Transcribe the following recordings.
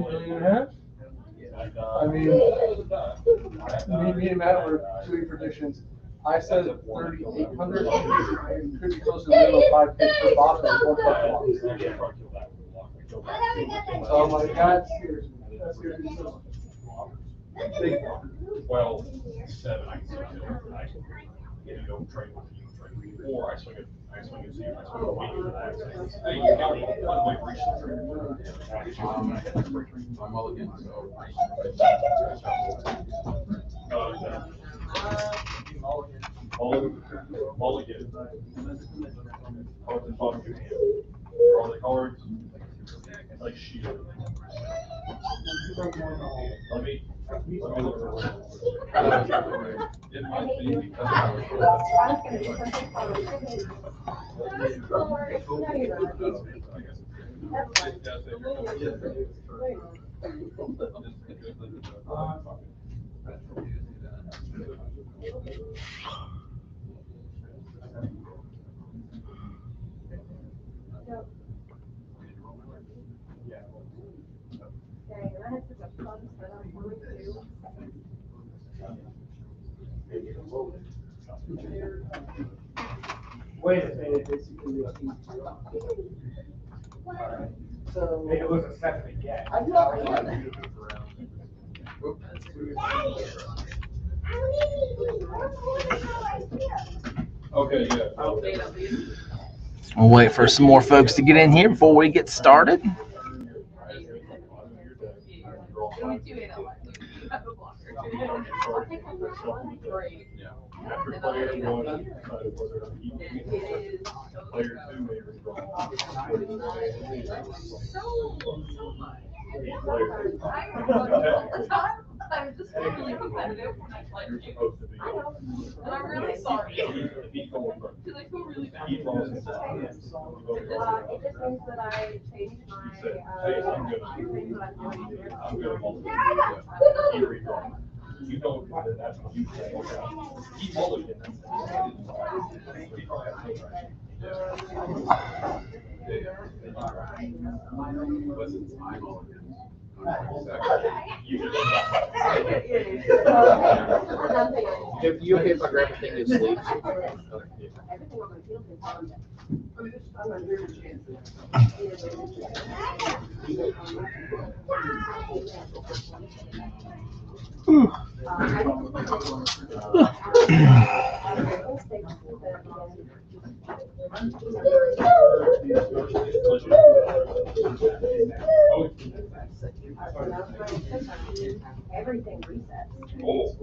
$1.5 million. I mean, me and Matt were doing predictions. I said 3,800. It could be close to the middle of 5K per box or 4 box. So I'm like, that's serious. That's serious. Big one. Well, 7. I don't trade with you, trade with you. Or I swing it, zero. I swing a week for that. Hey, you got me one way for each trade. I'm all again, so. All again. Cards and bottom of your hand. Draw the cards. Like shield. Let me look for it. It might be because Wait a minute. So It was a 7 again. okay, yeah. We'll wait for some more folks to get in here before we get started. After player 1, decided whether to eat player 2 may redraw. I'm just really competitive when I play You're you. supposed to be. And I'm really sorry. If he goes first. Because I feel really bad. He draws his It just means that I changed my, Hey, I'm gonna things that I'm doing here. I'm gonna mulligan. He redraws. You don't, that's what you say. He mulligan. If you okay if I grab a thing to sleep? Everything on my field is on. I'm not doing everything resets. Oh.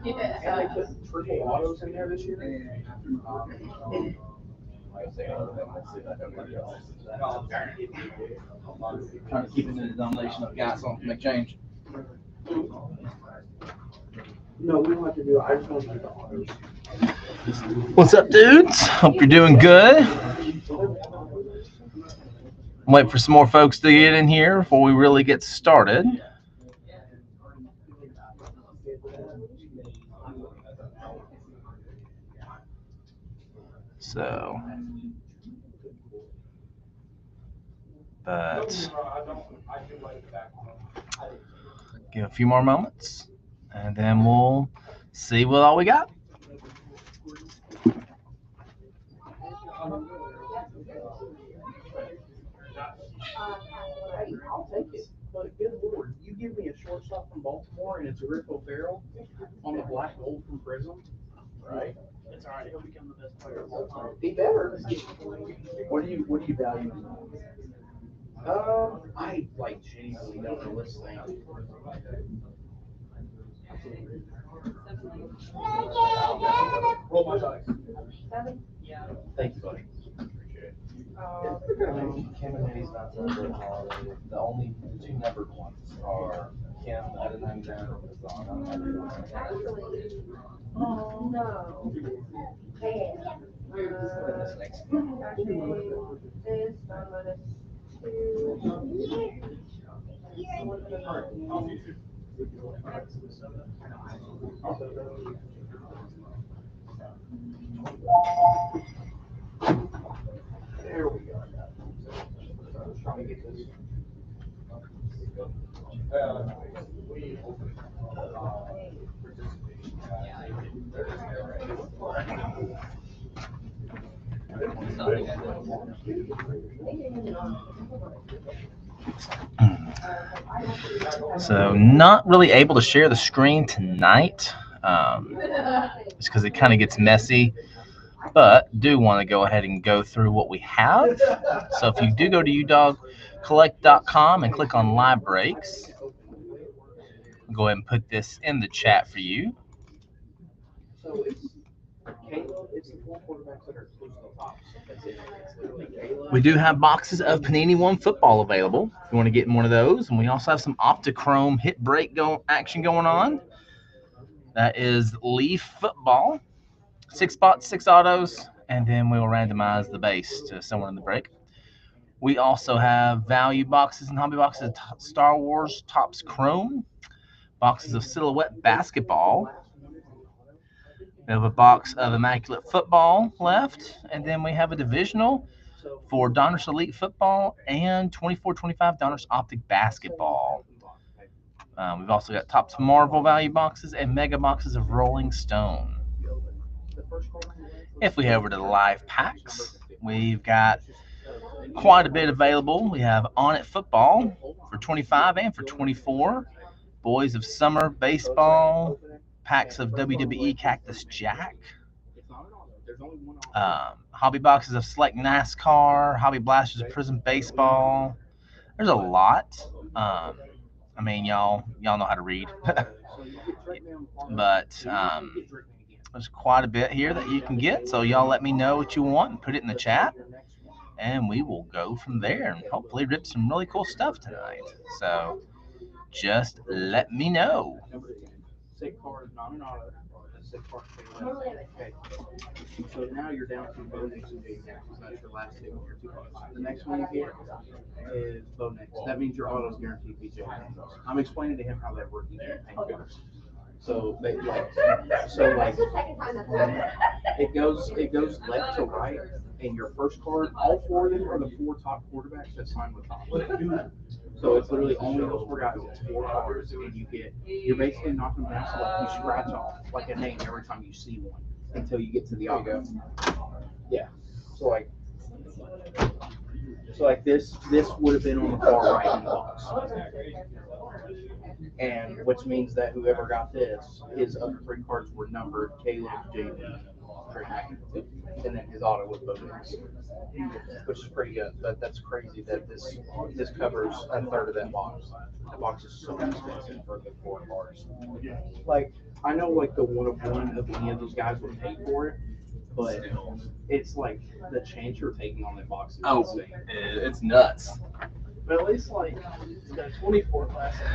And they put triple autos in there this year. Trying to keep it in the denomination of gas on make change. No, we don't have to do it. I just want to do the autos. What's up, dudes? Hope you're doing good. Wait for some more folks to get in here before we really get started. So, But give a few more moments, and then we'll see what all we got. I'll take it. But good lord, you give me a shortstop from Baltimore and it's a Rick O'Farrell on the black gold from Prism, right? It's all right. He'll become the best player of all time. He better. What do you value? I like genuinely don't know this thing. Roll my dice. Thank you, buddy. Kim and Eddie's not the two numbered ones are Kim at a 99 and Zana at a 99. No. This next This minus 2. There we go. I was trying to get this. So not really able to share the screen tonight, just because it kind of gets messy, but do want to go ahead and go through what we have. So if you do go to udogcollect.com and click on live breaks, I'll go ahead and put this in the chat for you. So it's Caleb, it's the 4 quarterbacks that are exclusive to Tops. That's it. It's literally Caleb. We do have boxes of Panini One football available if you want to get one of those, and we also have some Optichrome hit break action going on. That is Leaf football, 6 spots, 6 autos, and then we will randomize the base to someone in the break. We also have value boxes and hobby boxes of Star Wars Topps Chrome, boxes of Silhouette basketball. We have a box of Immaculate Football left, and then we have a divisional for Donruss Elite Football and 24-25 Donruss Optic Basketball. We've also got Topps Marvel value boxes and mega boxes of Rolling Stone. If we head over to the live packs, we've got quite a bit available. We have On It Football for 25 and for 24. Boys of Summer Baseball, packs of WWE Cactus Jack, hobby boxes of Select NASCAR, hobby blasters of Prism Baseball. There's a lot. I mean, y'all know how to read, but there's quite a bit here that you can get. So y'all let me know what you want and put it in the chat, and we will go from there and hopefully rip some really cool stuff tonight. So just let me know. Sick card, not an auto. Sick card. Okay. So now you're down to Bo Nix and Jay Jack. That's your last two. The next one you get is Bo Nix. That means your auto's guaranteed to be Jay Jack. I'm explaining to him how that rookie campaign goes. So they like it goes left to right, and your first card, all 4 of them are the 4 top quarterbacks that sign with Tops. So it's literally only those 4 guys. It's 4 cards, and you're basically knocking them down. So like you scratch off like a name every time you see one until you get to the auto. Yeah. So like this would have been on the far right in the box. And which means that whoever got this, his other 3 cards were numbered Caleb, JB, and then his auto was Bo Nix, which is pretty good. But that's crazy that this covers a third of that box. The box is so expensive for the 4 cards. Like I know, like the 1 of 1 of any of those guys would pay for it, but it's like the chance you're taking on that box is insane. It's nuts. But at least like the 24 classic.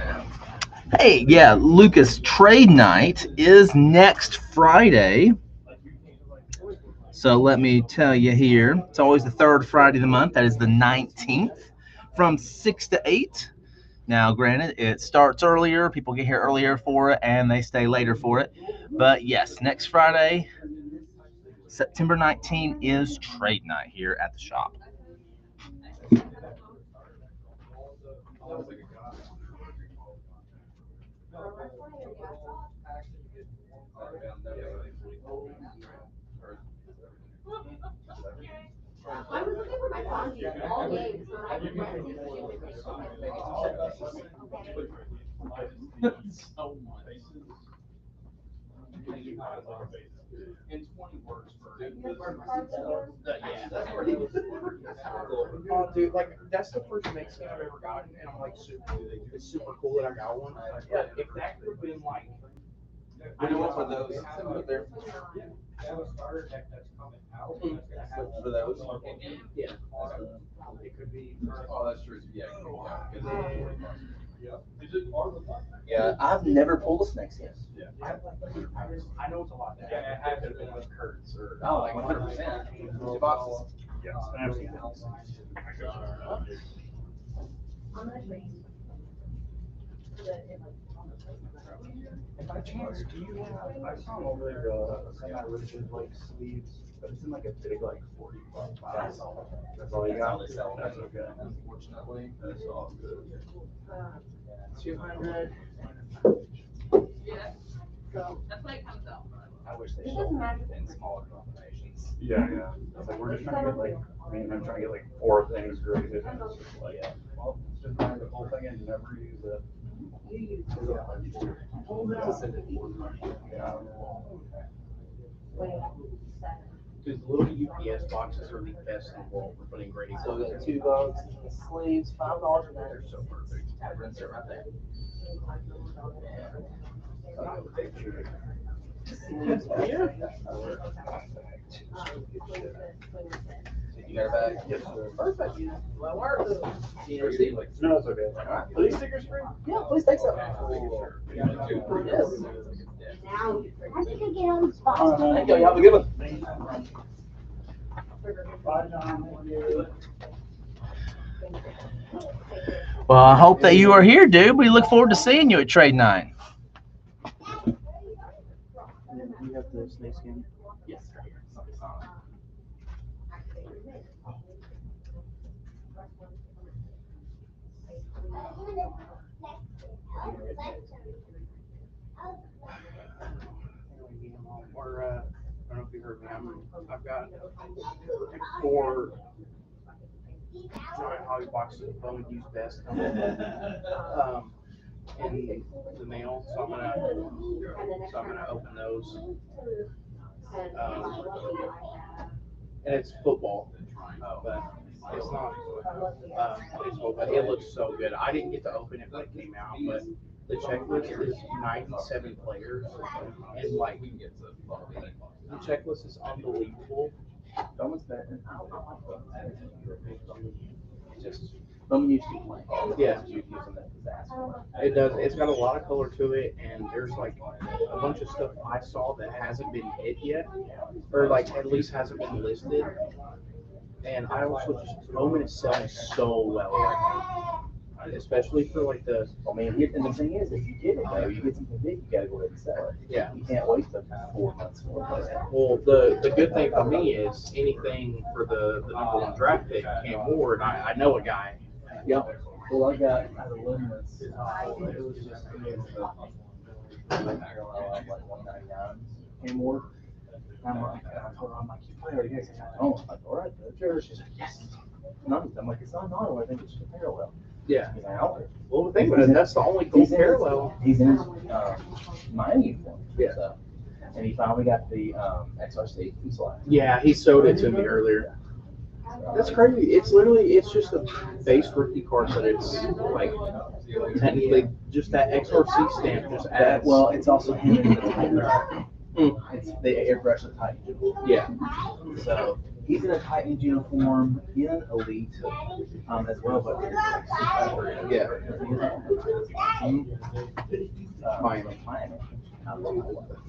Hey, yeah, Lucas, trade night is next Friday. So let me tell you here, it's always the 3rd Friday of the month. That is the 19th from 6 to 8. Now, granted, it starts earlier. People get here earlier for it, and they stay later for it. But, yes, next Friday, September 19, is trade night here at the shop. All games, So much. And 20 words for yeah. Oh, dude, like that's the first Mexican I've ever gotten, and I'm like, it's super cool that I got one. But if that could have been like, I know for those out there. For those, yeah. It could be. Oh, that's true. Yeah. Yeah, I've never pulled a snake skin. I know it's a lot. Yeah, it could have been like Kurtz or. Oh, like 100%. Boxes. Yes, absolutely. And by chance, do you have? I saw them over there, semi-rigid like sleeves, but it's in like a big like 40 bucks. That's all you got. That's okay. Unfortunately. That's all good. 200. Yeah. That's why it comes out. I wish they sold in smaller combinations. Yeah. It's like, we're just trying to get like, I'm trying to get like 4 things graded. And it's just like, well, it's just buying the whole thing and never use it. Dude, the little UPS boxes are the best in the world for putting grading. So we got 2 bucks, sleeves, $5 for that. They're so perfect. Have rinse it right there. You got a bag? Yes, sir. Perfect. Well, work. See you receipt. No, it's okay. Are these stickers free? Yeah, please take some. Yes. now, I think I get on the spot. Thank you. You have a good one. Well, I hope that you are here, dude. We look forward to seeing you at Trade 9. And then you have the snake skin? Yes, right here. Or, I don't know if you heard me. I've got like 4 giant hobby boxes of Bowman Used Best coming in the mail, so I'm gonna open those. And it's football, but it's not baseball. But it looks so good. I didn't get to open it when it came out, but the checklist is 97 players, and like the checklist is unbelievable. Almost better. Just Bowman used to play. Yeah. You'd use them as disaster. It does. It's got a lot of color to it, and there's like a bunch of stuff I saw that hasn't been hit yet, or like at least hasn't been listed. And I also just Bowman is selling so well right now, especially for like the. I mean, and the thing is, if you get it though, you get something big, you gotta go ahead and sell it. Yeah. You can't wait the 4 months for it. Well, the good thing for me is anything for the number 1 draft pick, Cam Ward. I know a guy. Yep. Well, I got out of limits. It was just parallel of like 199 and more. And I'm like, I told her, I'm like, you play already guys. Oh, I'm like, all right, that's yours. She's like, yes. None. I'm like, it's not an auto. I think it's just a parallel. Yeah. He's like, I don't care. Well, the thing about it, that's the only gold parallel. He's in his Miami uniform. Yeah. So, and he finally got the XRC. He's like, Yeah, he showed it to me earlier. That's crazy. It's just a base rookie card, but it's like technically just that XRC stamp just adds. well, it's also him in the Titan. It's the airbrush the Titan. Yeah. So he's in a Titans uniform in Elite as well, but Yeah. Miami.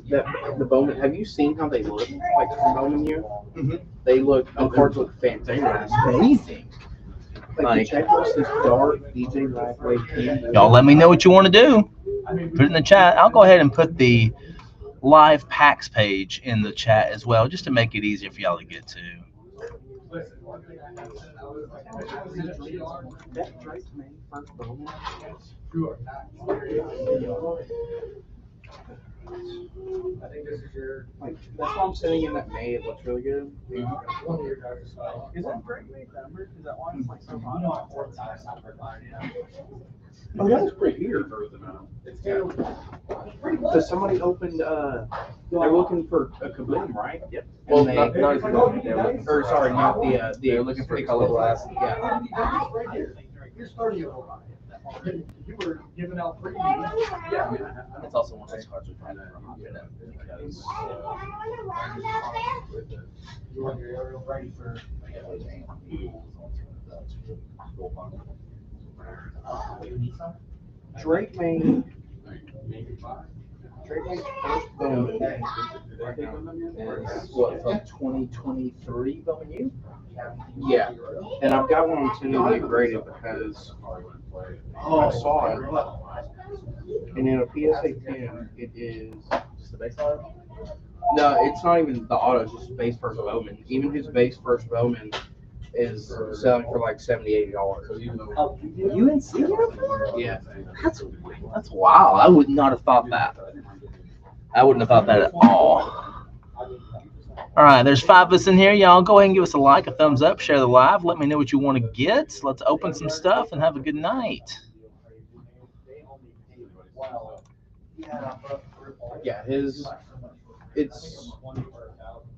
That the Bowman. Have you seen how they look like from Bowman U? Mhm. They look. The cards look fantastic. Amazing. Like the checklist is dark. DJ Ragway. Y'all let me know what you want to do. Put it in the chat. I'll go ahead and put the live packs page in the chat as well, just to make it easier for y'all to get to. I think this is your, Like, that's why I'm sitting in that May. It looks really good. one of your guys' style. Is that Drake May number? Is that why it's like so hot? Oh, that was pretty here. It's terrible. Because somebody opened, they're looking for a Kaboom, right? Yep. Well, And not they, if they're looking or sorry, not the, they're looking for color glass. Yeah. Right here. You're starting to go high. You were giving out free. Yeah. It's also one of those cards we kind of because You want your aerial ready for. Drake May. Drake May's first Bowman is what, from 2023 Bowman? Yeah. And I've got one on Tender to get graded because I saw it. And in a PSA 10, it is. just the base card. No, it's not even the auto, it's just base first Bowman. Even his base first Bowman is selling for like $70, $80. UNC? Yeah. That's wild. I would not have thought that. I wouldn't have thought that at all. All right, there's 5 of us in here. Y'all go ahead and give us a like, a thumbs up, share the live. Let me know what you want to get. Let's open some stuff and have a good night. Yeah, it's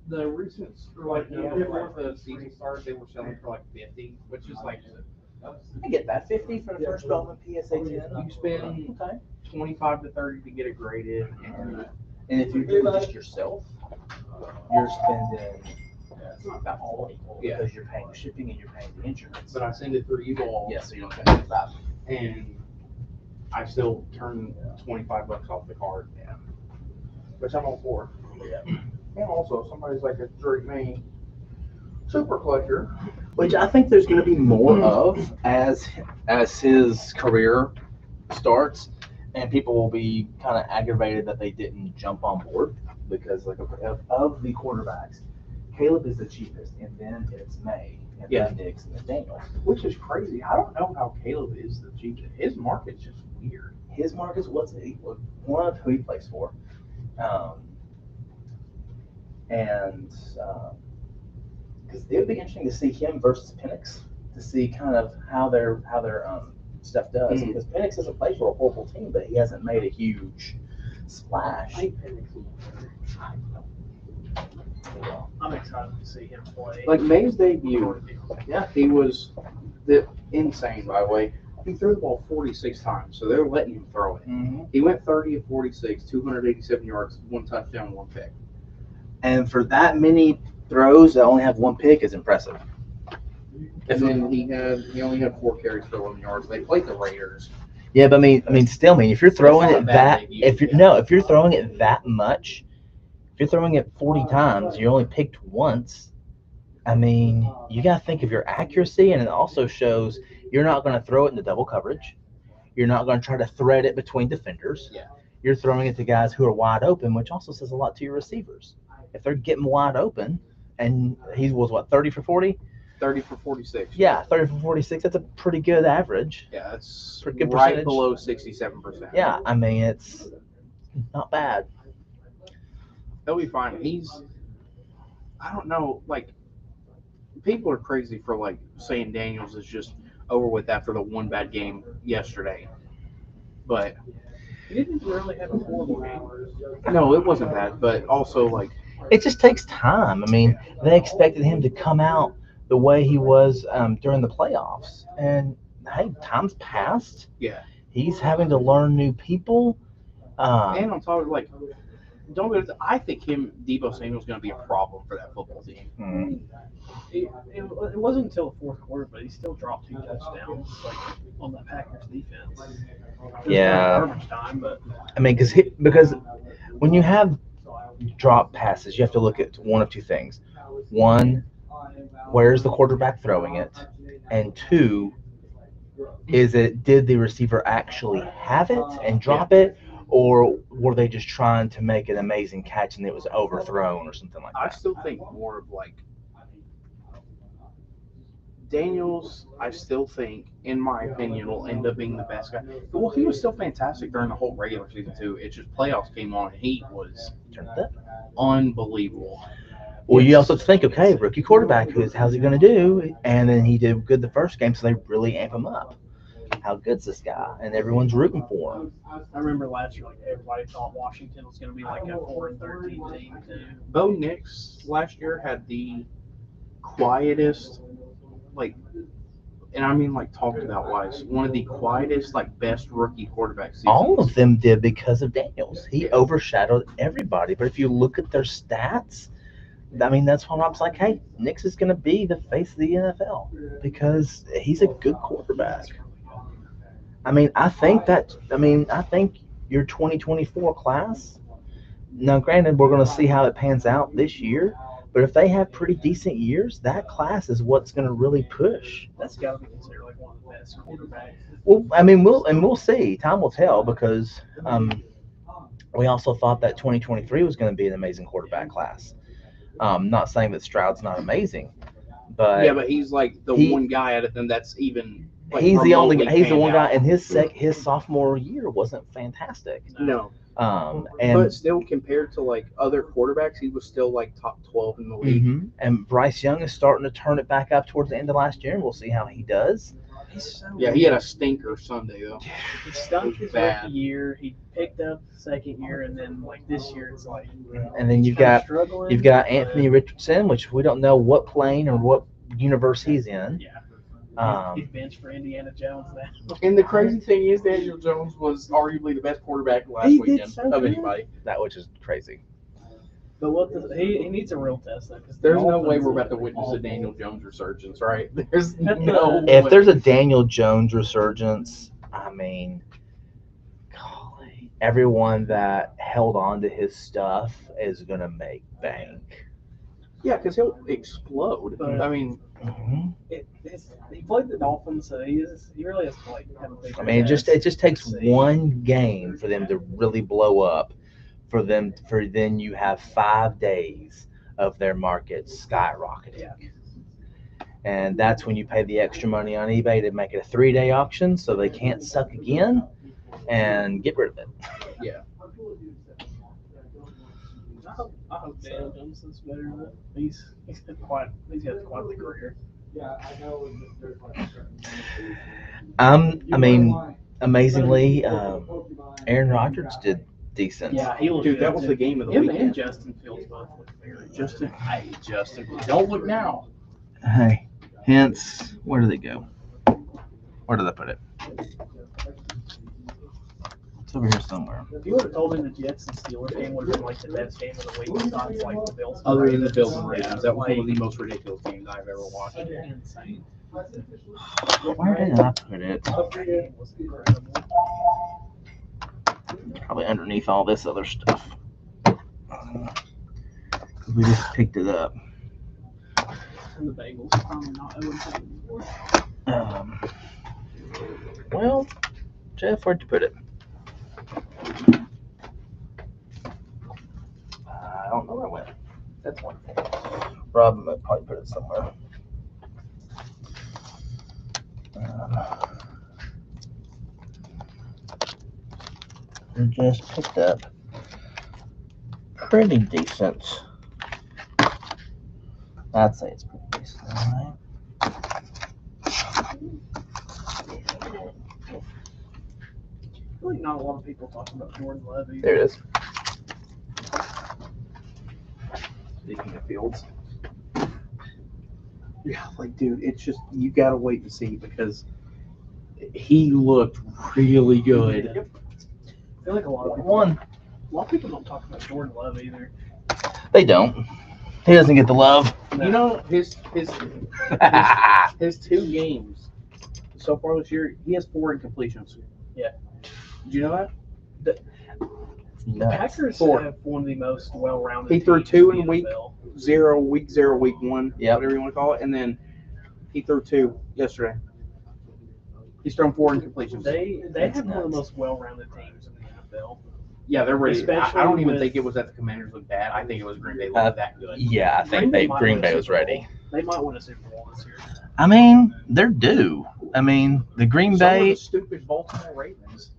the recent, like, before the season started, they were selling for like 50, which is like, I get that 50 for the first Bowman PSA 10. you spend 25 to 30 to get it graded, And if you do it just yourself, you're spending about 40 Yeah. because you're paying shipping and you're paying the insurance. but I send it through U-Haul. Yeah, so you don't pay that. And I still turn $25 off the card. Yeah. Which I'm all for. Yeah. And also, somebody's like a Drake May super collector. Which I think there's going to be more of as his career starts, and people will be kind of aggravated that they didn't jump on board because like of the quarterbacks, Caleb is the cheapest, and then it's May, and Yeah. then Diggs, and then Daniels. Which is crazy. I don't know how Caleb is the cheapest. His market's just weird. His markets wasn't equal. One of who he plays for, and because it would be interesting to see him versus Penix to see kind of how their stuff does. Mhm. Because Penix doesn't play for a horrible team, but he hasn't made a huge splash. I'm excited to see him play. Like May's debut, yeah, he was insane, by the way. He threw the ball 46 times, so they're letting him throw it. Mm-hmm. He went 30 of 46, 287 yards, 1 touchdown, 1 pick. And for that many throws that only have 1 pick is impressive. And then he only had 4 carries for 11 yards. They played the Raiders. Yeah, but I mean, still, if you're throwing That's it not a bad that, debut, if you're throwing it that much, if you're throwing it 40 times, you only picked once. I mean, you got to think of your accuracy, and it also shows you're not going to throw it into double coverage. You're not going to try to thread it between defenders. Yeah. You're throwing it to guys who are wide open, which also says a lot to your receivers. If they're getting wide open, and he was, what, 30 for 40? 30 for 46. Yeah, 30 for 46. That's a pretty good average. Yeah, that's Pretty good right percentage. below 67%. Yeah, I mean, it's not bad. He'll be fine. I don't know, like, people are crazy for, like, saying Daniels is just over with after the one bad game yesterday. But He didn't really have a horrible game. no, it wasn't bad. But also, like, It just takes time. I mean, they expected him to come out the way he was during the playoffs. And, hey, time's passed. yeah. He's having to learn new people. And on top of, like, I think Deebo Samuel's going to be a problem for that football team. It wasn't until the fourth quarter, but he still dropped 2 touchdowns like on the Packers defense. It was Yeah. garbage time, but I mean, because when you have drop passes, you have to look at one of 2 things. One, where's the quarterback throwing it? And 2, did the receiver actually have it and drop it? Or were they just trying to make an amazing catch and it was overthrown or something like I that? still think more of, like, Daniels, I still think, in my opinion, will end up being the best guy. Well, he was still fantastic during the whole regular season too. It's just playoffs came on and he was unbelievable. Well, you also have to think, okay, rookie quarterback, how's he going to do? And then he did good the first game, so they really amp him up. How good's this guy? And everyone's rooting for him. I remember last year, like everybody thought Washington was going to be like a 4-13 team too. Bo Nix last year had the quietest, like, and I mean like talked about wise, one of the quietest, like best rookie quarterback seasons. All of them did because of Daniels. He overshadowed everybody. But if you look at their stats, I mean, that's why I was like, hey, Nix is going to be the face of the NFL because he's a good quarterback. I mean, I think your 2024 class, now granted, we're going to see how it pans out this year, but if they have pretty decent years, that class is what's going to really push. That's got to be considered like one of the best quarterbacks. Well, I mean, we'll see. Time will tell because we also thought that 2023 was going to be an amazing quarterback class. Not saying that Stroud's not amazing, but yeah, but he's like the one guy out of them that's even. Like, he's the one guy, out. and his sophomore year wasn't fantastic. No, and but still compared to like other quarterbacks, he was still like top 12 in the league. Mm-hmm. And Bryce Young is starting to turn it back up towards the end of last year, and we'll see how he does. Yeah, he had a stinker Sunday though. He stunk his bad. rookie year. He picked up the second year, and then like this year, it's like. And then you've got Anthony Richardson, which we don't know what plane or what universe he's in. Yeah. He's benched for Indiana Jones now. And the crazy thing is, Daniel Jones was arguably the best quarterback last weekend of anybody. That which is crazy. But he needs a real test though. There's no way we're about to witness a Daniel Jones resurgence, right? There's no. If there's a Daniel Jones resurgence, I mean, golly, everyone that held on to his stuff is gonna make bank. Yeah, because he'll explode. I mean, he played the Dolphins, so he really has to like have a big. I mean, it just takes one game for them to really blow up. For then you have 5 days of their market skyrocketing. Yeah. And that's when you pay the extra money on eBay to make it a 3-day auction so they can't suck again and get rid of it. Yeah. I hope Daniel Jones is better. He's got quite the career. I mean, amazingly, Aaron Rodgers did decent. Yeah, he was. Dude, that was the game of the Him weekend. and Justin Fields both look very. Justin, I hate Justin. Don't look now. Hey, hence, where did they go? Where did I put it? It's over here somewhere. If you would have told me the Jets and Steelers game would have been like the best game of the week, besides like the Bills. Other than the Bills and Ravens, that was one of the most ridiculous games I've ever watched. Insane. Where did I put it? That game was incredible. Probably underneath all this other stuff. We just picked it up. And the Bengals are probably not 0-2 anymore. Well, Jeff, where'd you put it? I don't know where it went. That's one thing. Rob might probably put it somewhere. We just picked up pretty decent. I'd say it's pretty decent, all right? I feel like not a lot of people talk about Jordan Love either. There it is. Speaking of Fields. Yeah, like, dude, it's just, you got to wait and see because he looked really good. I feel like a lot of people don't talk about Jordan Love either. They don't. He doesn't get the love. You know, his 2 games so far this year, he has 4 incompletions. Yeah. Did you know that? The Packers 4. have one of the most well-rounded. He threw teams 2 the in week NFL. 0, week 0, week 1, Yep. whatever you want to call it, and then he threw 2 yesterday. He's thrown 4 incompletions. They That's have one of the nuts. most well-rounded teams in the NFL. Yeah, they're ready. Especially I don't even with- think it was that the Commanders looked bad. I think it was Green Bay looked that good. Yeah, I think Green Bay might Green win Bay a was Super Bowl. ready. They might win a Super Bowl this year. I mean, they're due. I mean, the Green So are Bay. the stupid Baltimore Ravens.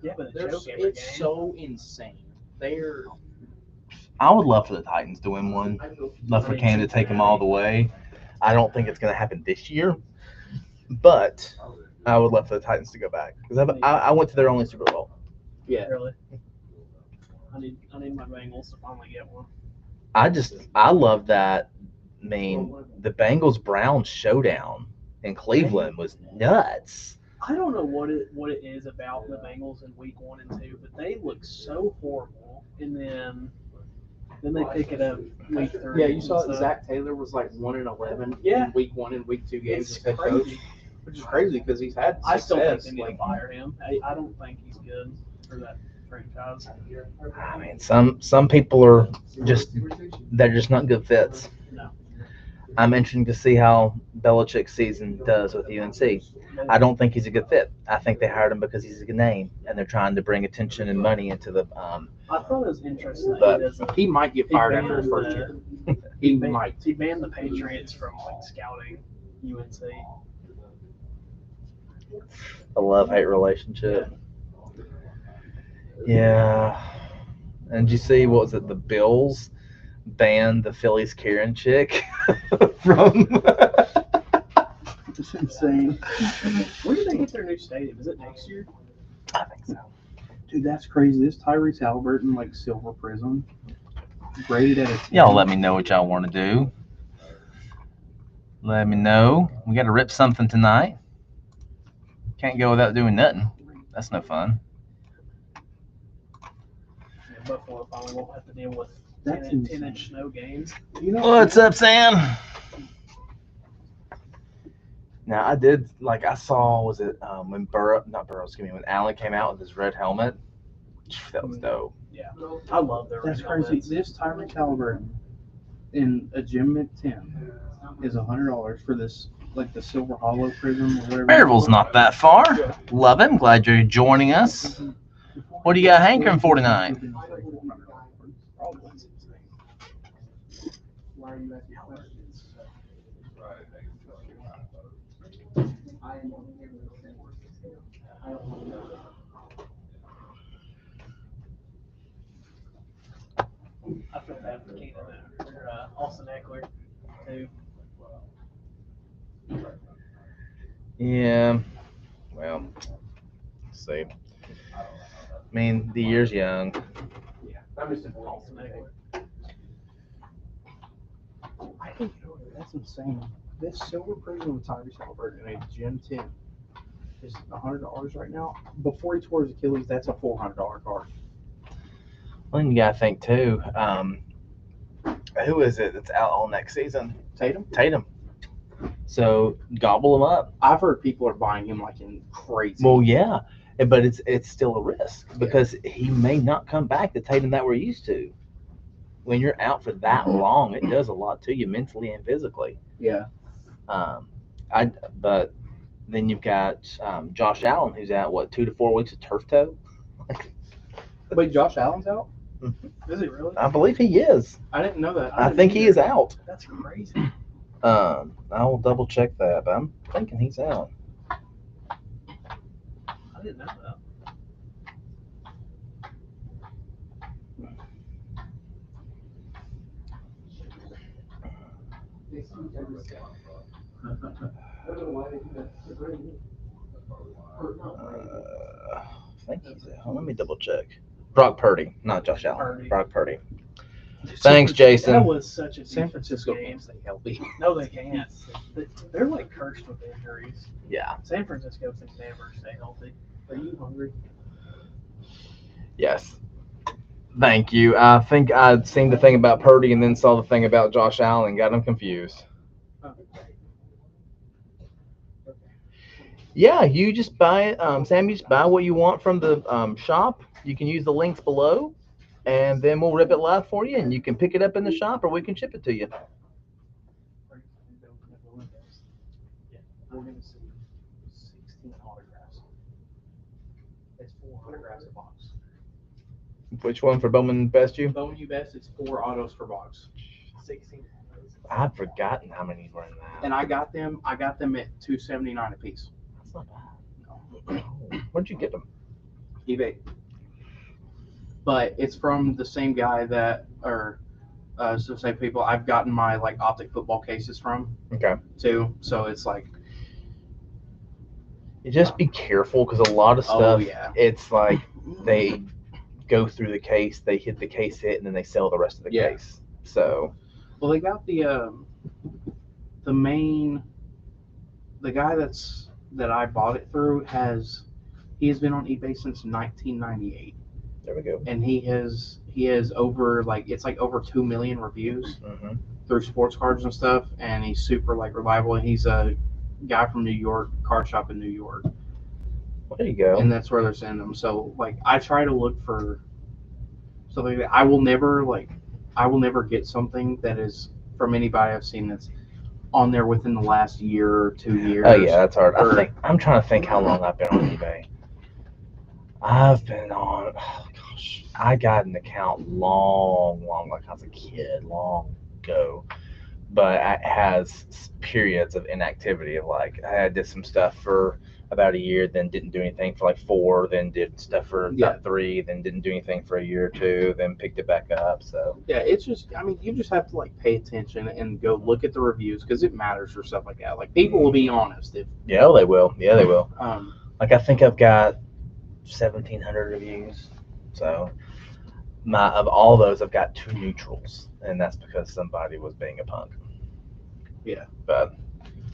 Yeah, but They're, joke every it's game. so insane. They're I would love for the Titans to win one. Love for Cam to take them all the way. I don't think it's going to happen this year, but I would love for the Titans to go back because I went to their only Super Bowl. yeah. Really. I need my Bengals to finally get one. I love that. I mean, the Bengals Browns showdown in Cleveland was nuts. I don't know what it is about the Bengals in week 1 and 2, but they look so horrible, and then they pick it up week 3. Yeah, you saw and that stuff. Zach Taylor was like 1-11 Yeah. in week 1 and week 2 games It's as head coach, crazy. which is crazy because he's had I still think success. they need Like, to fire him. I don't think he's good for that franchise. I mean, some people are they're just not good fits. No. I'm interested to see how Belichick's season does with UNC. I don't think he's a good fit. I think they hired him because he's a good name, and they're trying to bring attention and money into the. I thought it was interesting that But he doesn't. he might get He fired banned after his first the- year. He He banned, might. he banned the Patriots from scouting UNC. A love-hate relationship. Yeah. And did you see what was it? The Bills banned the Phillies Karen chick from. It's insane. When do they get their new stadium? Is it next year? I think so. Dude, that's crazy. This Tyrese Halliburton, like, silver prism, graded at a 10. Y'all let me know what y'all want to do. Let me know. We got to rip something tonight. Can't go without doing nothing. That's no fun. Yeah, Buffalo finally won't have to deal with That's 10-inch snow games. You know, What's up, Sam? Now I did I saw when when Allen came out with his red helmet. That was dope. Yeah, I love their That's red crazy. helmets. This Tyrese Halliburton in a Gym Mint 10 is $100 for this, like the silver hollow prism or whatever. Maryville's not that far. Love him. Glad you're joining us. What do you got hankering for tonight? I feel bad for Keenan or Austin Eckler too. Yeah. Well, let's see. I mean, the year's young. Austin Eckler. I think that's insane. This silver prism with Tyrese Halliburton in a Gym 10 is $100 right now. Before he tore his Achilles, that's a $400 card. Well, you gotta think too. Who is it that's out all next season? Tatum. So gobble him up. I've heard people are buying him like in crazy. Well, yeah, but it's still a risk because he may not come back the Tatum that we're used to. When you're out for that long, it does a lot to you mentally and physically. Yeah. But then you've got Josh Allen, who's out 2 to 4 weeks of turf toe. Wait, Josh Allen's out? Is he really? I believe he is. I didn't know that. I think he is out. That's crazy. I will double check that, but I'm thinking he's out. I didn't know that. I think he's out. Let me double check. Brock Purdy, not Josh Allen. Purdy. Brock Purdy. Thanks, That Jason. was such a San defensive Francisco game. can't stay healthy. No, they can't. They're like cursed with injuries. Yeah. San Francisco can never stay healthy. Are you hungry? Yes. Thank you. I think I'd seen the thing about Purdy and then saw the thing about Josh Allen and got them confused. Yeah, you just buy it. Sam, you just buy what you want from the shop. You can use the links below, and then we'll rip it live for you, and you can pick it up in the shop, or we can ship it to you. We're going to see 16 autographs. It's 4 autographs a box. Which one for Bowman Best You? Bowman U Best, it's 4 autos per box. 16. I've forgotten how many were in that. And I got them at $279 a piece. That's not bad. Where'd you get them? eBay. But it's from the same guy that, or so same people I've gotten my like optic football cases from Okay. too. So it's like, You just be careful because a lot of stuff. oh yeah, It's like they go through the case, they hit the case hit, and then they sell the rest of the Yeah. case. So. well they got the guy that I bought it through he has been on eBay since 1998, There we go. and he has over like it's like over 2 million reviews Mm-hmm. through sports cards and stuff, and he's super like reliable. And he's a guy from New York, card shop in New York, There you go. and that's where they're sending them. So like I try to look for something that I will never get something that is from anybody I've seen that's on there within the last year or 2 years. Oh yeah, that's hard. Or- I'm trying to think how long I've been on eBay. I've been on. Oh gosh, I got an account long, like I was a kid, long ago. But it has periods of inactivity. Of like I did some stuff for about a year, then didn't do anything for like 4, then did stuff for about 3, then didn't do anything for a year or 2, then picked it back up. So Yeah, it's just, I mean, you just have to like pay attention and go look at the reviews because it matters for stuff like that. Like people will be honest if yeah, they will. Yeah, they will. um Like I think I've got 1,700 reviews. So of all those, I've got 2 neutrals, and that's because somebody was being a punk. Yeah. But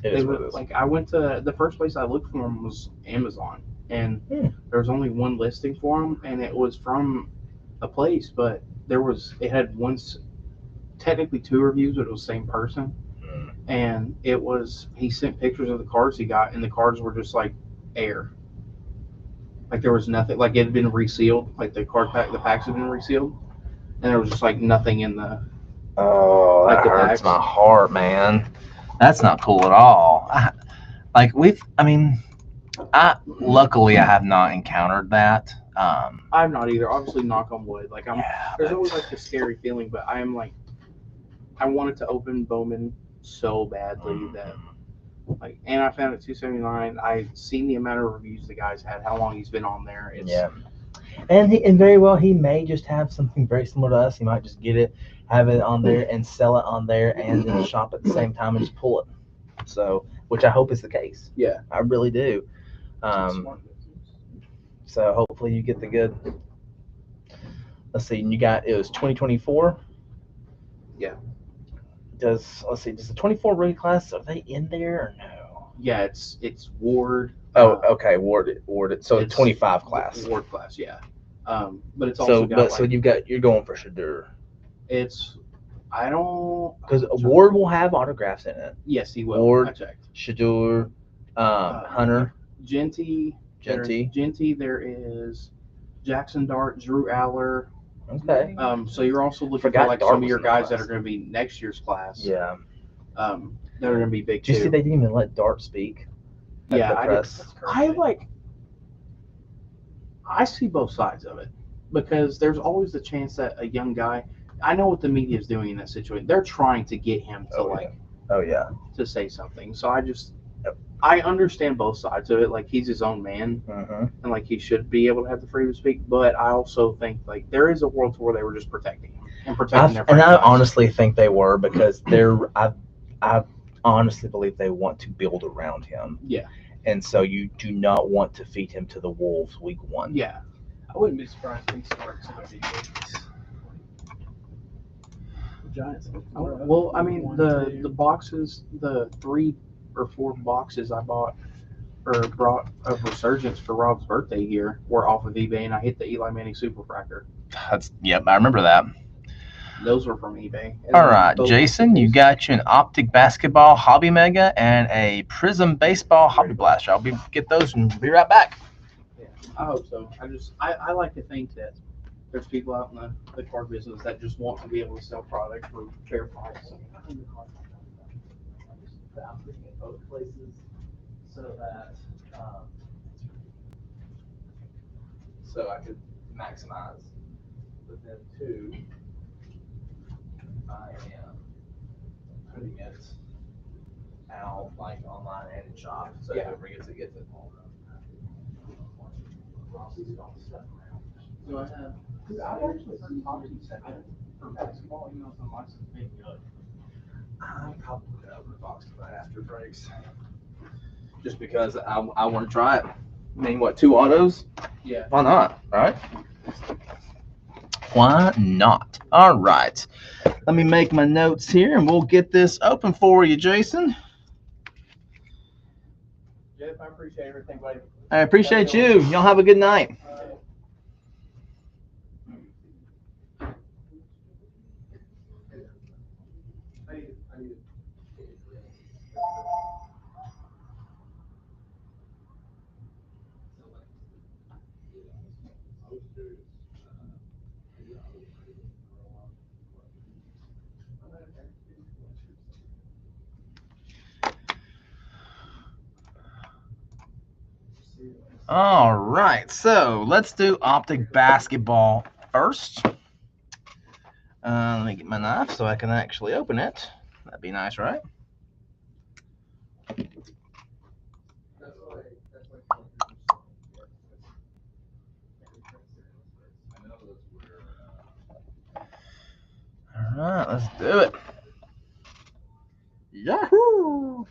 it is what it is. like I went to the first place I looked for them was Amazon, and there was only one listing for them, and it was from a place, but it had technically 2 reviews, but it was the same person, and he sent pictures of the cards he got, and the cards were just like air. Like there was nothing, like it had been resealed, like the packs had been resealed, and there was just like nothing in the. Oh, that like the hurts packs. my heart, man. That's not cool at all. Luckily I have not encountered that. I'm not either. Obviously, knock on wood. Like there's but- always like the scary feeling, but I am like, I wanted to open Bowman so badly that like, and I found it 279. I seen the amount of reviews the guy's had, how long he's been on there. Yeah. And very well he may just have something very similar to us. He might just get it, have it on there, and sell it on there, and then shop at the same time and just pull it. So, which I hope is the case. Yeah. I really do. So hopefully you get the good. Let's see. It was 2024. Yeah. Does the 24 rookie class, are they in there or no? Yeah, it's Ward. Oh, okay, Ward. So It's 25 class. Ward class, yeah. But it's also So you're going for Shadur. I don't. Because Ward will have autographs in it. Yes, he will. Ward, I checked. Shadur, Hunter, Genty. There is Jackson Dart, Drew Aller. Okay. So you're also looking Forgot for like Dart some of was your in the guys that class. are going to be next year's class. Yeah. That are going to be big Did you too. see they didn't even let Dart speak? At Yeah, the I press? I see both sides of it because there's always the chance that a young guy. I know what the media is doing in that situation. They're trying to get him to Oh yeah. to say something. So I understand both sides of it. Like he's his own man, and like he should be able to have the freedom to speak. But I also think like there is a world where they were just protecting him and protecting their And I franchise. honestly think they were because I honestly believe they want to build around him. Yeah. And so you do not want to feed him to the wolves week 1. Yeah. I wouldn't be surprised if he starts in the big leagues. The Giants. Well, I mean the boxes, the 3 or 4 boxes I bought or brought of Resurgence for Rob's birthday here were off of eBay, and I hit the Eli Manning Super Fracker. Yep, I remember that. Those were from eBay. And All then right, both Jason, you got you an Optic Basketball Hobby Mega and a Prism Baseball Hobby Blaster. I'll get those and be right back. I hope so. I like to think that there's people out in the card business that just want to be able to sell products for fair price. I'm putting it both places so that so I could maximize. But then 2, I am putting it out like online and in shop, so Yeah. whoever gets it gets it. Do I have? Dude, I actually see hockey section for basketball, even though it's on my big good. I'll probably put it over the box right after breaks, just because I want to try it. I mean, what, 2 autos? Yeah. Why not? Right? Why not? All right. Let me make my notes here, and we'll get this open for you, Jason. Jeff, I appreciate everything, buddy. I appreciate you. Y'all have a good night. All right, so let's do optic basketball first. Let me get my knife so I can actually open it. That'd be nice, right? All right, let's do it. Yahoo!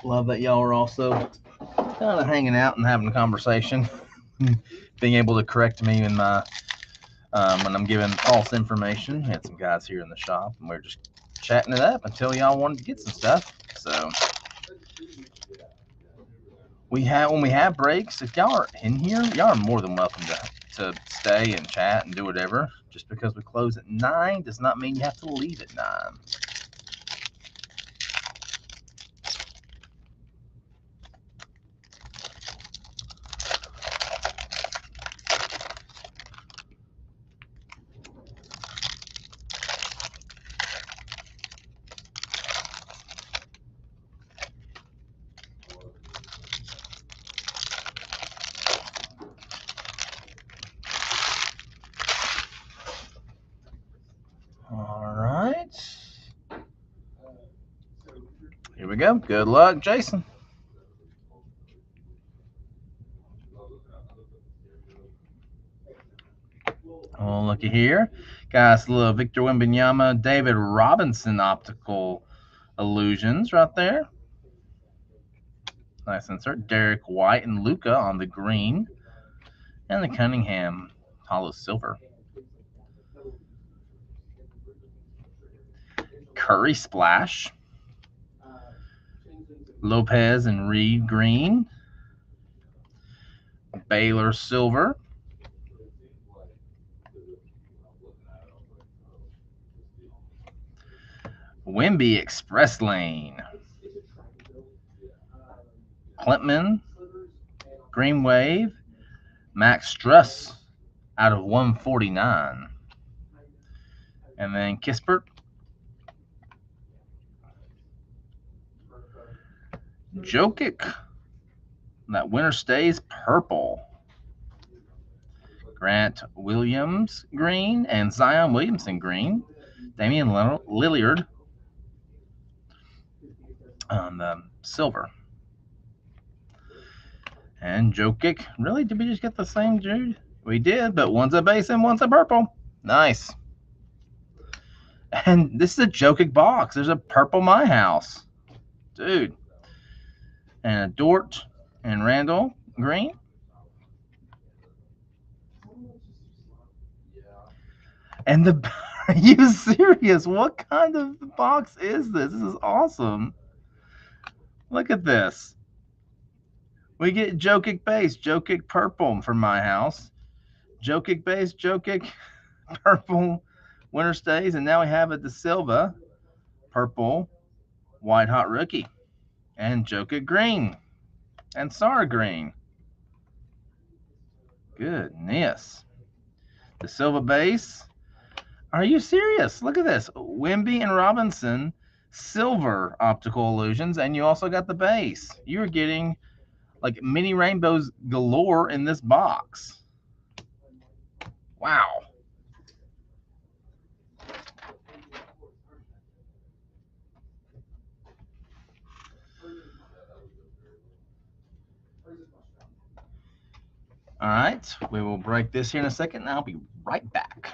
Love that y'all are also kind of hanging out and having a conversation, being able to correct me in my when I'm giving false information. We had some guys here in the shop, and we are just chatting it up until y'all wanted to get some stuff. So when we have breaks, if y'all are in here, y'all are more than welcome to stay and chat and do whatever. Just because we close at 9 does not mean you have to leave at 9. All right. Here we go. Good luck, Jason. Oh, looky here. Guys, little Victor Wembanyama, David Robinson optical illusions right there. Nice insert. Derek White and Luca on the green. And the Cunningham hollow silver. Curry Splash. Lopez and Reed green. Baylor silver. Wemby Express Lane. Clintman, Green Wave, Max Struss out of 149. And then Kispert, Jokic, that winner stays purple. Grant Williams green and Zion Williamson green. Damian Lillard on the silver. And Jokic. Really? Did we just get the same dude? We did, but one's a base and one's a purple. Nice. And this is a Jokic box. There's a purple My House. Dude. And a Dort and Randall green. And the are you serious? What kind of box is this? This is awesome. Look at this. We get Jokic base, Jokic purple for My House. Jokic base, Jokic purple winter stays, and now we have a De Silva purple white hot rookie. And Jokic green. And Sara green. Goodness. De Silva base. Are you serious? Look at this. Wemby and Robinson silver optical illusions, and you also got the base. You're getting like mini rainbows galore in this box. Wow. All right, we will break this here in a second, and I'll be right back.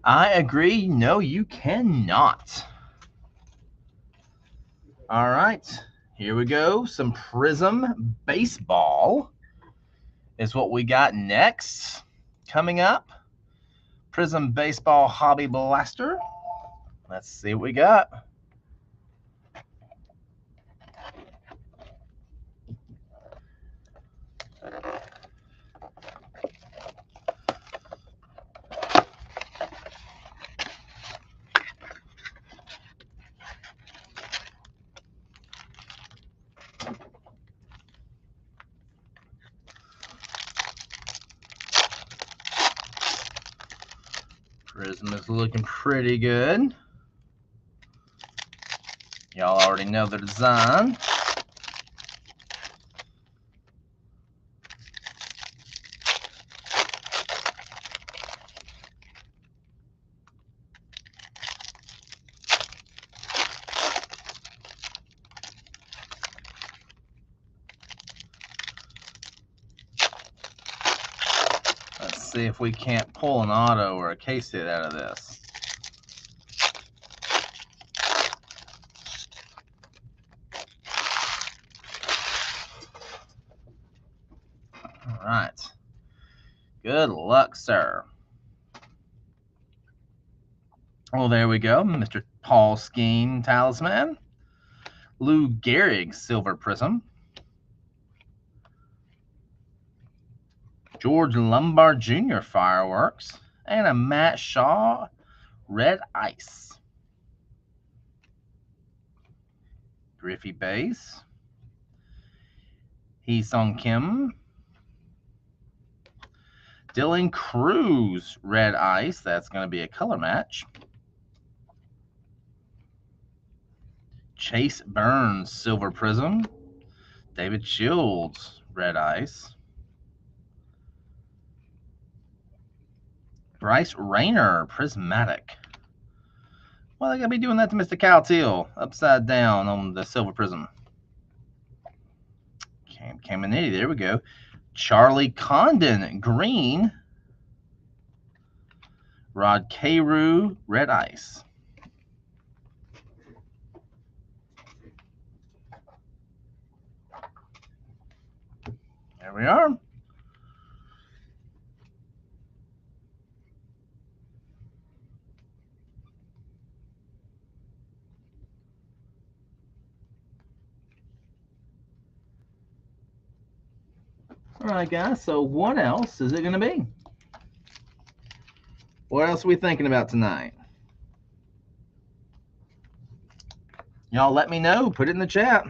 I agree. No, you cannot. All right, here we go. Some Prism Baseball is what we got next. Coming up, Prism Baseball Hobby Blaster. Let's see what we got. Prism is looking pretty good. Y'all already know the design. Let's see if we can't pull an auto or a case hit out of this. All right. Good luck, sir. Well, there we go. Mr. Paul Skeen Talisman. Lou Gehrig Silver Prism. George Lombard Jr. Fireworks. And a Matt Shaw Red Ice. Griffey Base. Hee Sung Kim. Dylan Cruz Red Ice. That's going to be a color match. Chase Burns Silver Prism. David Shields Red Ice. Bryce Rayner Prismatic. Well, they're going to be doing that to Mr. Kyle Teal upside down on the Silver Prism. Cam Caminiti, there we go. Charlie Condon Green. Rod Carew Red Ice. There we are. All right, guys. So what else is it going to be? What else are we thinking about tonight? Y'all let me know. Put it in the chat.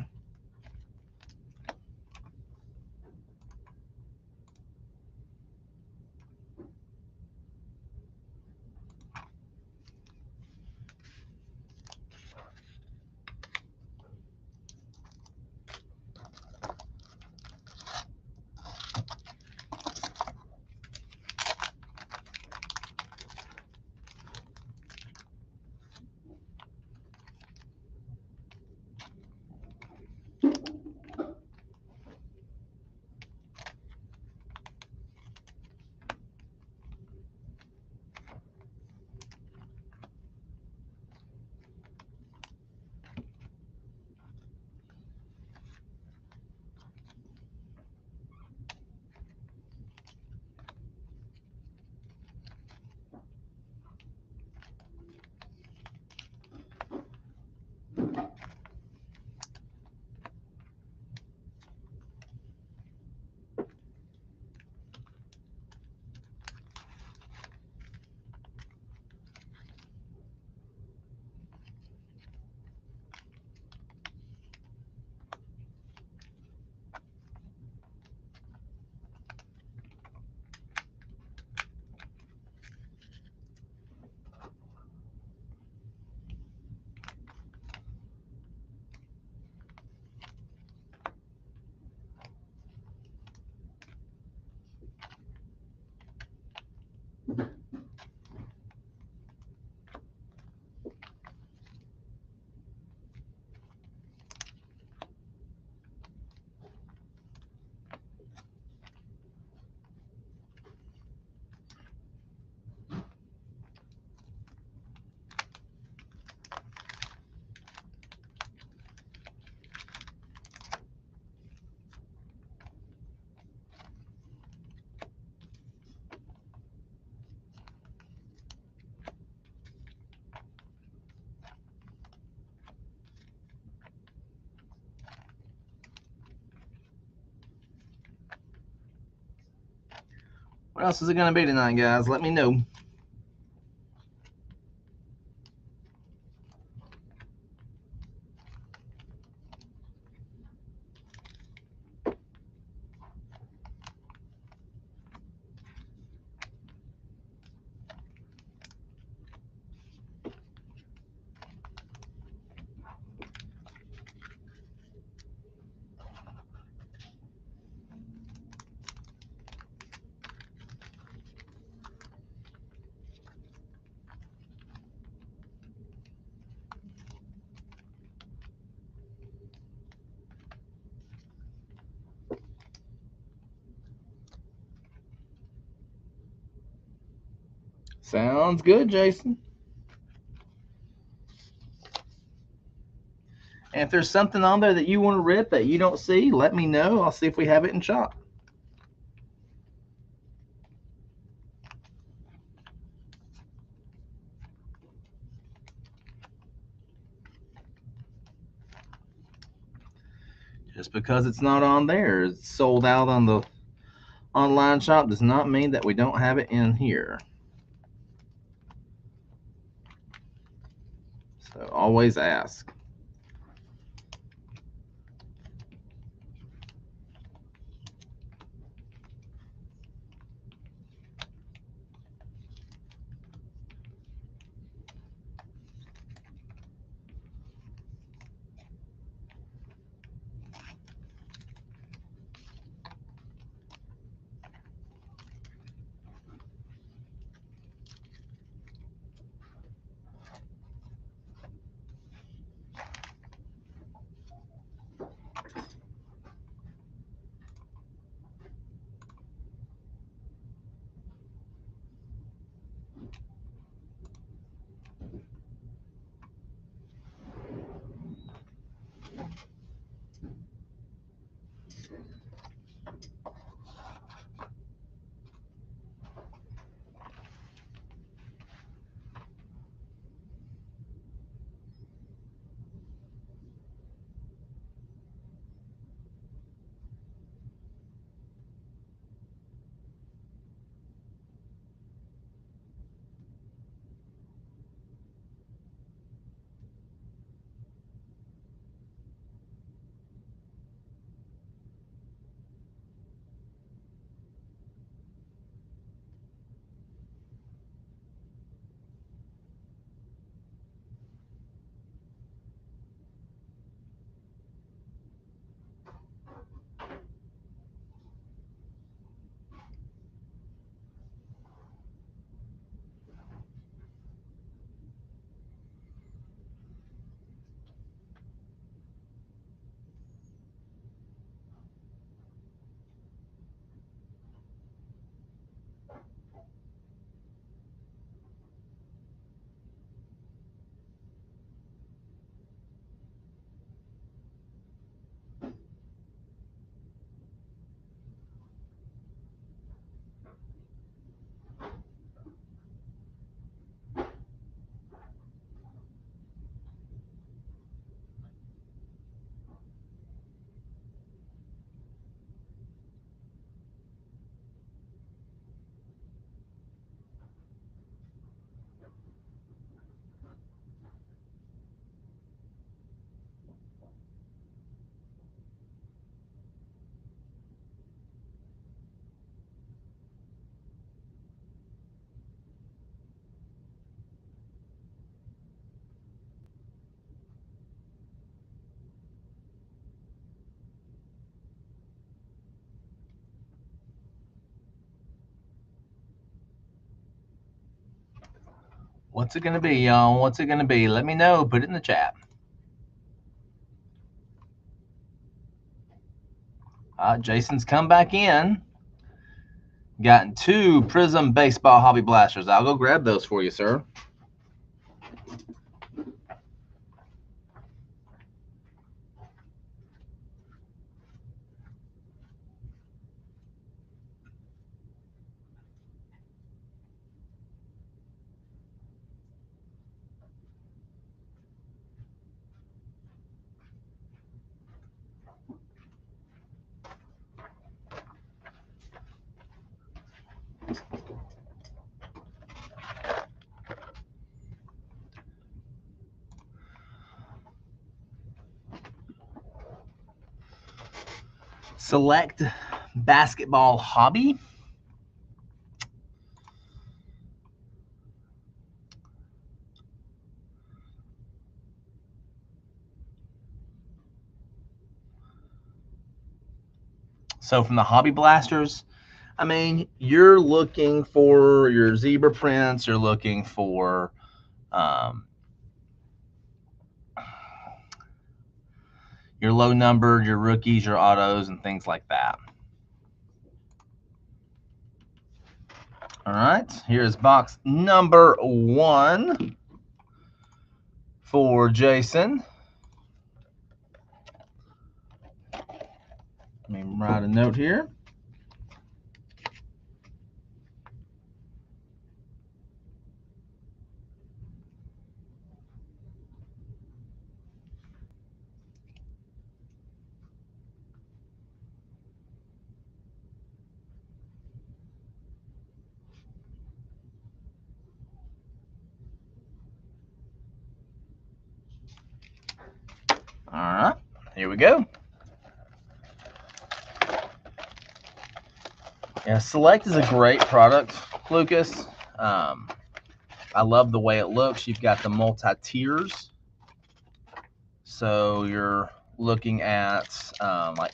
What else is it going to be tonight, guys? Let me know. Sounds good, Jason. And if there's something on there that you want to rip that you don't see, let me know. I'll see if we have it in shop. Just because it's not on there, it's sold out on the online shop, does not mean that we don't have it in here. So always ask. What's it going to be, y'all? What's it going to be? Let me know. Put it in the chat. Jason's come back in. Gotten 2 Prism Baseball Hobby Blasters. I'll go grab those for you, sir. Select Basketball Hobby. So from the Hobby Blasters, I mean, you're looking for your zebra prints, you're looking for your low numbered, your rookies, your autos, and things like that. All right, here's box number 1 for Jason. Let me write a note here. All right, here we go. Yeah, Select is a great product, Lucas. I love the way it looks. You've got the multi-tiers. So you're looking at like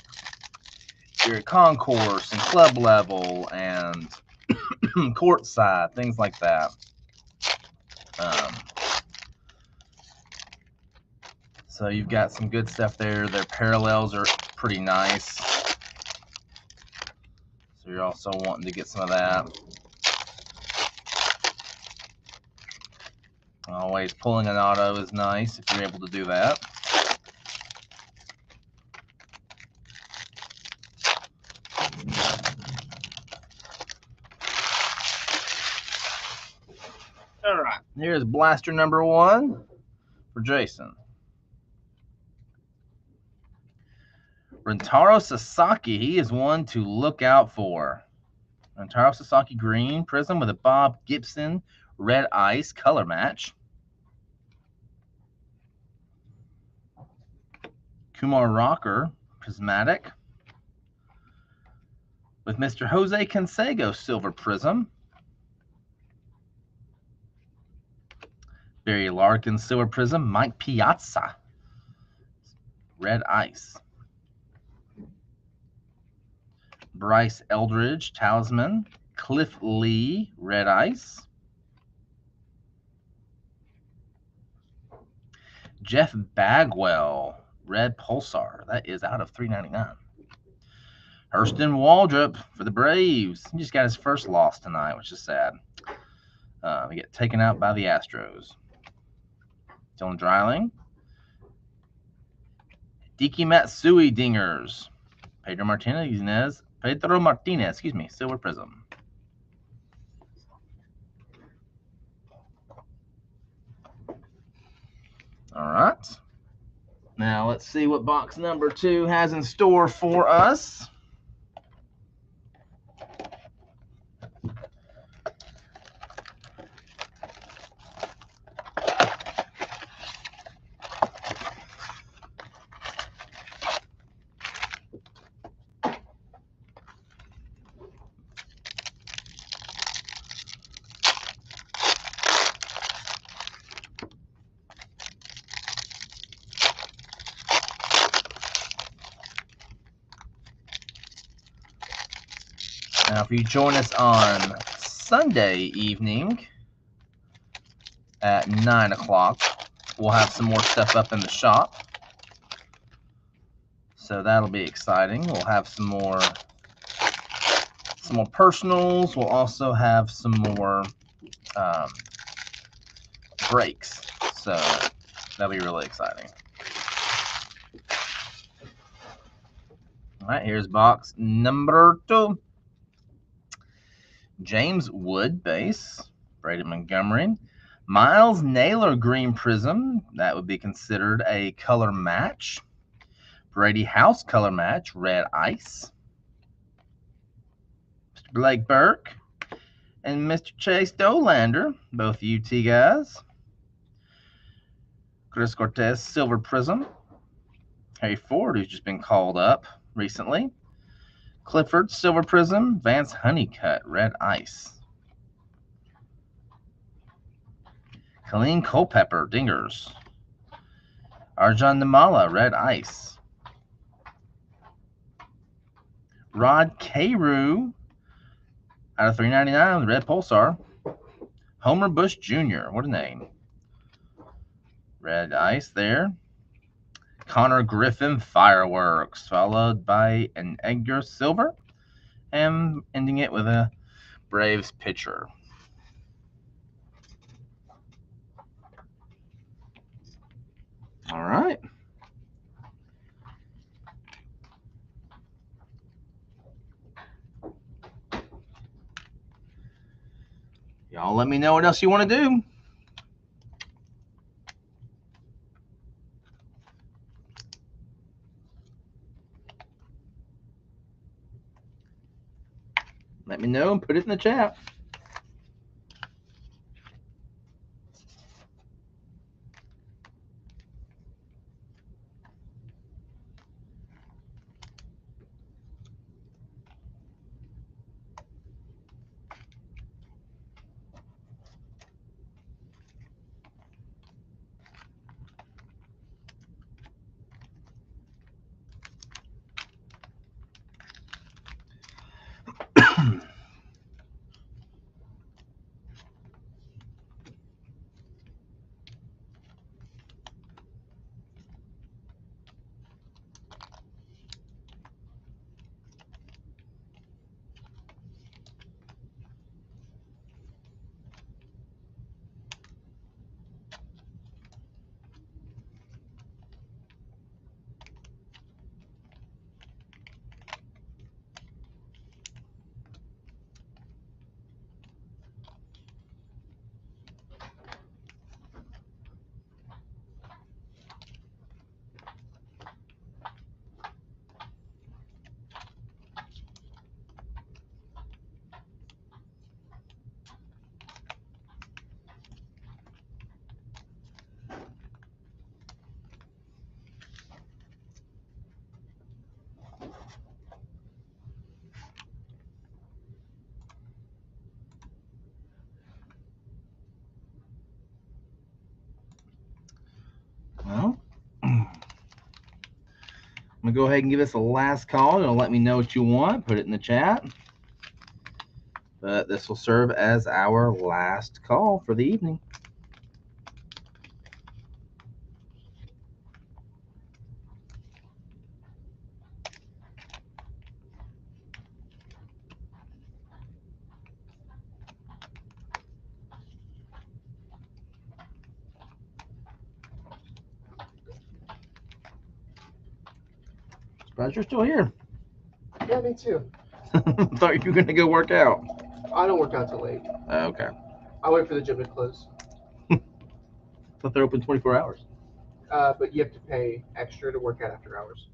your concourse and club level and court side, things like that. So you've got some good stuff there. Their parallels are pretty nice. So you're also wanting to get some of that. Always pulling an auto is nice if you're able to do that. All right, here's blaster number 1 for Jason. Rentaro Sasaki, he is one to look out for. Rentaro Sasaki green prism with a Bob Gibson red ice color match. Kumar Rocker prismatic with Mr. Jose Canseco silver prism. Barry Larkin silver prism. Mike Piazza red ice. Bryce Eldridge talisman. Cliff Lee red ice. Jeff Bagwell red pulsar. That is out of $3.99. Hurston Waldrop for the Braves. He just got his first loss tonight, which is sad. He get taken out by the Astros. Dylan Dreiling. Diki Matsui dingers. Pedro Martinez, excuse me, silver prism. All right. Now let's see what box number 2 has in store for us. Now, if you join us on Sunday evening at 9 o'clock. We'll have some more stuff up in the shop. So that'll be exciting. We'll have some more personals. We'll also have some more breaks. So that'll be really exciting. All right, here's box number 2. James Wood base, Brady Montgomery. Miles Naylor green prism. That would be considered a color match. Brady House color match, red ice. Mr. Blake Burke and Mr. Chase Dolander, both UT guys. Chris Cortez silver prism. Harry Ford, who's just been called up recently. Clifford silver prism. Vance Honeycutt red ice. Colleen Culpepper dingers. Arjun Namala red ice. Rod Carew out of 399 with red pulsar. Homer Bush Jr. What a name. Red ice there. Connor Griffin fireworks, followed by an Edgar silver, and ending it with a Braves pitcher. All right. Y'all let me know what else you want to do. Let me know and put it in the chat. Well, I'm going to go ahead and give this a last call. It'll let me know what you want. Put it in the chat. But this will serve as our last call for the evening. Surprised you're still here. Yeah, me too. Thought you were going to go work out. I don't work out till late. Okay. I wait for the gym to close. Thought they're open 24 hours. But you have to pay extra to work out after hours.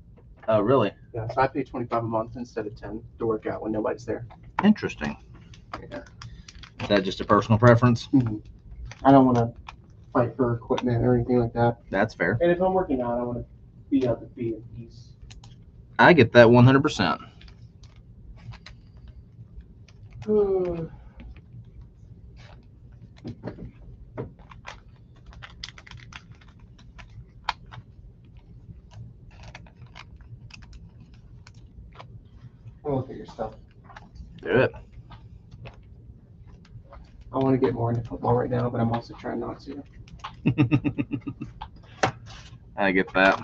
Oh, really? Yeah, so I pay $25 a month instead of $10 to work out when nobody's there. Interesting. Yeah. Is that just a personal preference? Mm-hmm. I don't want to fight for equipment or anything like that. That's fair. And if I'm working out, I want to be able to be in peace. I get that 100%. I'll look at your stuff. Do it. I want to get more into football right now, but I'm also trying not to. I get that.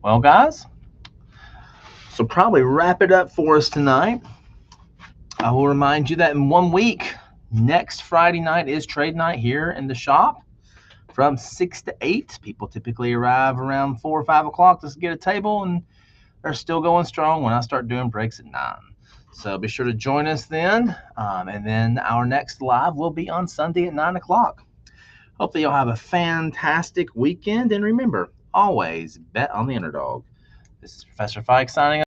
Well, guys, so probably wrap it up for us tonight. I will remind you that in 1 week, next Friday night is trade night here in the shop from 6 to 8. People typically arrive around 4 or 5 o'clock to get a table, and they're still going strong when I start doing breaks at 9. So be sure to join us then. And then our next live will be on Sunday at 9 o'clock. Hopefully you'll have a fantastic weekend. And remember, always bet on the underdog. This is Professor Fyke signing off.